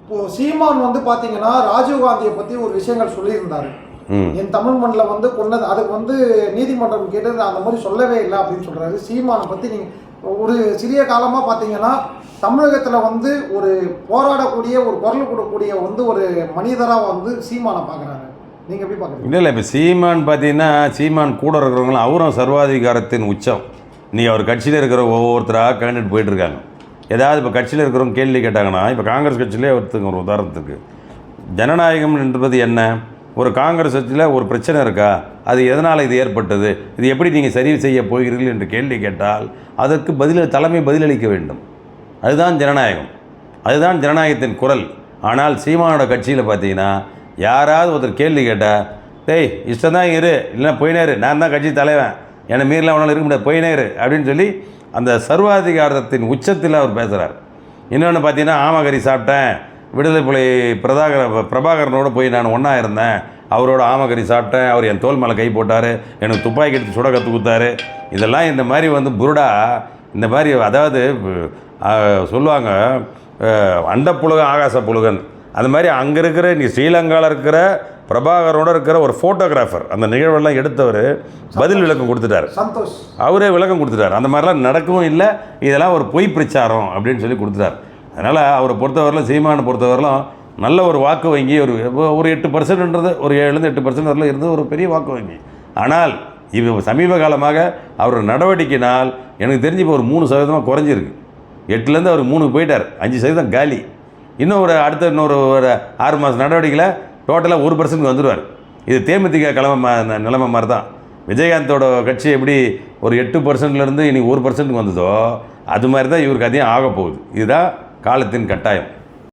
இப்போ சீமான் வந்து பார்த்தீங்கன்னா ராஜீவ்காந்தியை பற்றி ஒரு விஷயங்கள் சொல்லியிருந்தாரு. என் தமிழ் மண்ணில் வந்து கொண்டது அதுக்கு வந்து நீதிமன்றம் கேட்டது அந்த மாதிரி சொல்லவே இல்லை அப்படின்னு சொல்கிறாரு. சீமானை பற்றி நீங்கள் ஒரு சிறிய காலமாக பார்த்தீங்கன்னா தமிழகத்தில் வந்து ஒரு போராடக்கூடிய ஒரு குரல் கொடுக்கக்கூடிய வந்து ஒரு மனிதராக வந்து சீமானை பார்க்குறாரு. நீங்கள் எப்படி பார்க்குறீங்க? இல்லை இப்போ சீமான் பார்த்தீங்கன்னா சீமான் கூட இருக்கிறவங்களும் அவரும் சர்வாதிகாரத்தின் உச்சம். நீங்கள் அவர் கட்சியில் இருக்கிற ஒவ்வொருத்தராக கேண்டுட்டு போயிட்டுருக்காங்க. ஏதாவது இப்போ கட்சியில் இருக்கிறவங்க கேள்வி கேட்டாங்கன்னா இப்போ காங்கிரஸ் கட்சியிலே ஒருத்தங்க ஒரு உதாரணத்துக்கு ஜனநாயகம் என்பது என்ன? ஒரு காங்கிரஸ் கட்சியில் ஒரு பிரச்சனை இருக்கா, அது எதனால் இது ஏற்பட்டது, இது எப்படி நீங்கள் சரி செய்ய போகிறீர்கள் என்று கேள்வி கேட்டால் அதற்கு தலைமை பதிலளிக்க வேண்டும். அதுதான் ஜனநாயகம், அதுதான் ஜனநாயகத்தின் குரல். ஆனால் சீமானோட கட்சியில் பார்த்தீங்கன்னா யாராவது ஒருத்தர் கேள்வி கேட்டால் டேய் இஷ்டம்தான் இரு, இல்லைன்னா போயினேரு, நான் தான் கட்சி தலைவன், என்னை மீறலாம் அவனால் இருக்க முடியாது, போயினேரு அப்படின்னு சொல்லி அந்த சர்வாதிகாரத்தின் உச்சத்தில் அவர் பேசுகிறார். இன்னொன்று பார்த்தீங்கன்னா ஆமகரி சாப்பிட்டேன், விடுதலை புலி பிரபாகரனோடு போய் நான் ஒன்றா இருந்தேன், அவரோட ஆமகரி சாப்பிட்டேன், அவர் என் தோல் மேலே கை போட்டார், எனக்கு துப்பாக்கி எடுத்து சுட கற்று கொடுத்தாரு. இதெல்லாம் இந்த மாதிரி வந்து புருடா இந்த மாதிரி அதாவது சொல்லுவாங்க அண்டப்புழுகன் ஆகாச புழுகன். அந்த மாதிரி அங்கே இருக்கிற நீ ஸ்ரீலங்காவில் இருக்கிற பிரபாகரோடு இருக்கிற ஒரு ஃபோட்டோகிராஃபர் அந்த நிகழ்வெல்லாம் எடுத்தவர் பதில் விளக்கம் கொடுத்துட்டார். சந்தோஷ் அவரே விளக்கம் கொடுத்துட்டார். அந்த மாதிரிலாம் நடக்கவும் இல்லை, இதெல்லாம் ஒரு பொய் பிரச்சாரம் அப்படின்னு சொல்லி கொடுத்துட்டார். அதனால் அவரை பொறுத்தவரையிலும் சீமானை பொறுத்தவரையிலும் நல்ல ஒரு வாக்கு வங்கி ஒரு 8%ன்றது ஒரு 7-8% வரலாம் இருந்தது ஒரு பெரிய வாக்கு வங்கி. ஆனால் இது சமீப காலமாக அவர் நடவடிக்கையினால் எனக்கு தெரிஞ்சு இப்போ ஒரு 3% குறைஞ்சிருக்கு. 8லேருந்து அவர் 3 போயிட்டார், 5% காலி. இன்னும் ஒரு அடுத்த இன்னொரு 6 மாதம் நடவடிக்கையில் டோட்டலாக 1% வந்துடுவார். இது தேமுதிக நிலைமை மாதிரி தான். விஜயகாந்தோட கட்சி எப்படி ஒரு 8%லேருந்து இன்றைக்கி 1%க்கு வந்ததோ அது மாதிரி தான் இவருக்கு அதையும் ஆக போகுது. இதுதான் காலத்தின் கட்டாயம்.